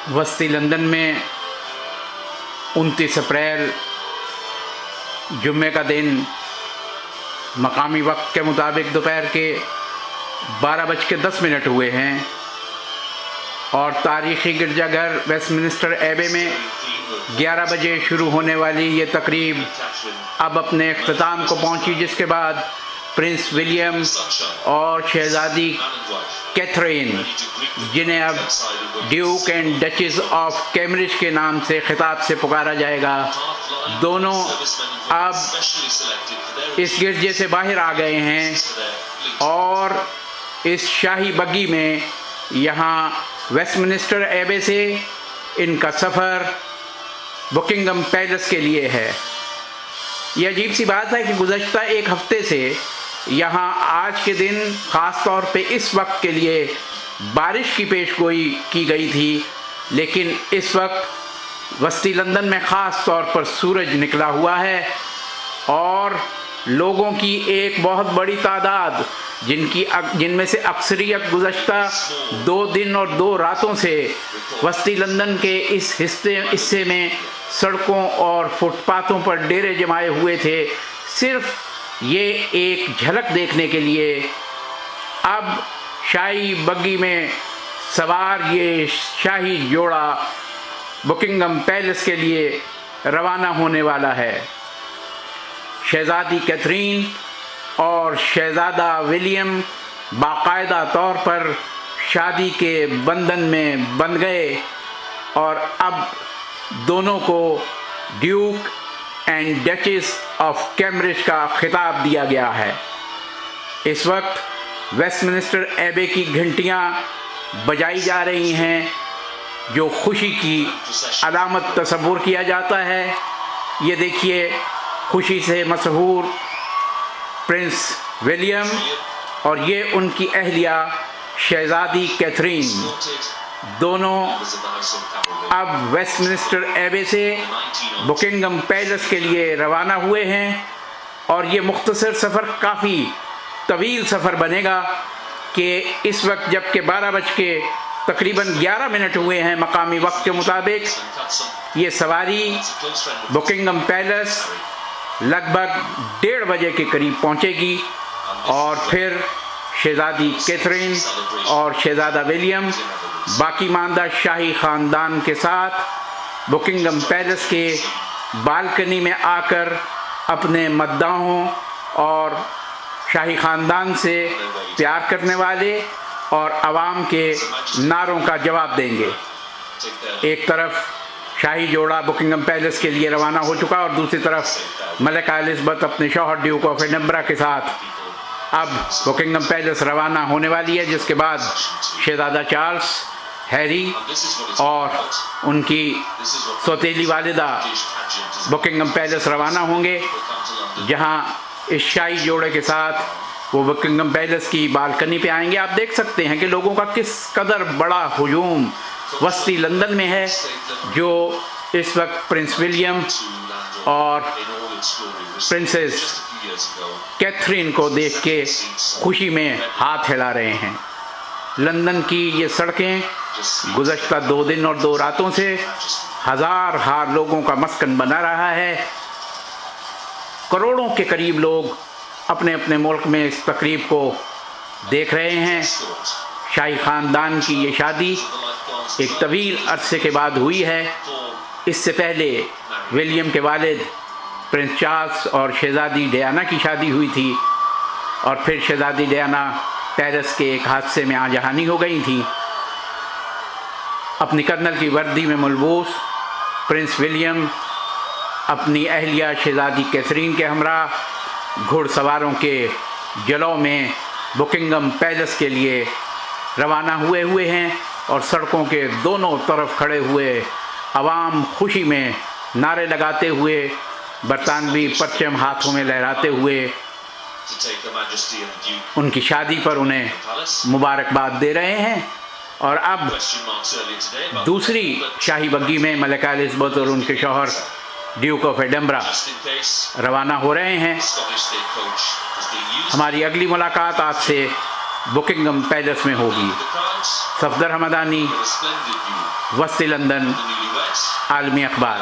वस्ती लंदन में 29 अप्रैल जुम्मे का दिन मकामी वक्त के मुताबिक दोपहर के 12:10 हुए हैं और तारीख़ी गिरजाघर वेस्टमिनिस्टर एबे में 11 बजे शुरू होने वाली ये तकरीब अब अपने इख्तिताम को पहुंची, जिसके बाद प्रिंस विलियम और शहज़ादी कैथरीन, जिन्हें अब Duke and duchess of Cambridge के नाम से खिताब से पुकारा जाएगा, दोनों अब इस गिरजे से बाहर आ गए हैं और इस शाही बग्गी में यहाँ वेस्टमिनिस्टर एबे से इनका सफ़र बुकिंगम पैलेस के लिए है। ये अजीब सी बात है कि गुज़श्ता एक हफ्ते से यहाँ आज के दिन ख़ास तौर पे इस वक्त के लिए बारिश की पेशगोई की गई थी, लेकिन इस वक्त वस्ती लंदन में ख़ास तौर पर सूरज निकला हुआ है और लोगों की एक बहुत बड़ी तादाद, जिनमें से अक्सरियत गुज़श्ता 2 दिन और 2 रातों से वस्ती लंदन के इस हिस्से में सड़कों और फुटपाथों पर डेरे जमाए हुए थे, सिर्फ ये एक झलक देखने के लिए अब शाही बग्गी में सवार ये शाही जोड़ा बुकिंगम पैलेस के लिए रवाना होने वाला है। शहज़ादी कैथरीन और शहज़ादा विलियम बाकायदा तौर पर शादी के बंधन में बंध गए और अब दोनों को Duke and duchess of Cambridge का खिताब दिया गया है। इस वक्त वेस्टमिनिस्टर एबे की घंटियां बजाई जा रही हैं, जो खुशी की अलामत तस्वुर किया जाता है। ये देखिए, खुशी से मशहूर प्रिंस विलियम और ये उनकी अहलिया शहज़ादी कैथरीन, दोनों अब वेस्टमिनिस्टर एबे से बुकिंगम पैलेस के लिए रवाना हुए हैं और ये मुख्तसर सफ़र काफ़ी तवील सफ़र बनेगा कि इस वक्त जबकि 12:11 हुए हैं मकामी वक्त के मुताबिक, ये सवारी बुकिंगम पैलेस लगभग 1:30 बजे के करीब पहुंचेगी और फिर शहज़ादी कैथरीन और शहज़ादा विलियम बाकी मानदा शाही ख़ानदान के साथ बुकिंगम पैलेस के बालकनी में आकर अपने मद्दाहों और शाही ख़ानदान से प्यार करने वाले और आवाम के नारों का जवाब देंगे। एक तरफ शाही जोड़ा बुकिंगम पैलेस के लिए रवाना हो चुका और दूसरी तरफ मलिका एलिज़ाबेथ अपने शौहर ड्यूक ऑफ एडिनबरा के साथ अब बुकिंगम पैलेस रवाना होने वाली है, जिसके बाद शहज़ादा चार्ल्स, हैरी और उनकी सौतेली वालिदा बुकिंगम पैलेस रवाना होंगे, जहां इस शाही जोड़े के साथ वो बुकिंगम पैलेस की बालकनी पे आएंगे। आप देख सकते हैं कि लोगों का किस कदर बड़ा हुजूम वस्ती लंदन में है, जो इस वक्त प्रिंस विलियम और प्रिंसेस कैथरीन को देख के खुशी में हाथ हिला रहे हैं। लंदन की ये सड़कें गुज़श्ता 2 दिन और 2 रातों से हजार लोगों का मस्कन बना रहा है। करोड़ों के करीब लोग अपने अपने मुल्क में इस तकरीब को देख रहे हैं। शाही ख़ानदान की ये शादी एक तवील अरसे के बाद हुई है। इससे पहले विलियम के वालिद प्रिंस चार्ल्स और शहज़ादी डायना की शादी हुई थी और फिर शहज़ादी डायना पेरिस के एक हादसे में आजहानी हो गई थी। अपनी कर्नल की वर्दी में मुलबूस प्रिंस विलियम अपनी अहलिया शहज़ादी कैथरीन के हमरा घुड़सवारों के जलौ में बुकिंगम पैलेस के लिए रवाना हुए हैं और सड़कों के दोनों तरफ खड़े हुए अवाम खुशी में नारे लगाते हुए, बरतानवी परचम हाथों में लहराते हुए उनकी शादी पर उन्हें मुबारकबाद दे रहे हैं। और अब दूसरी शाही बग्गी में मलिका एलिज़ाबेथ और उनके शौहर ड्यूक ऑफ एडिनबरा रवाना हो रहे हैं। हमारी अगली मुलाकात आपसे بکنگم پیلس میں ہوگی۔ صفدر حمدانی، وسط لندن، عالمی اخبار۔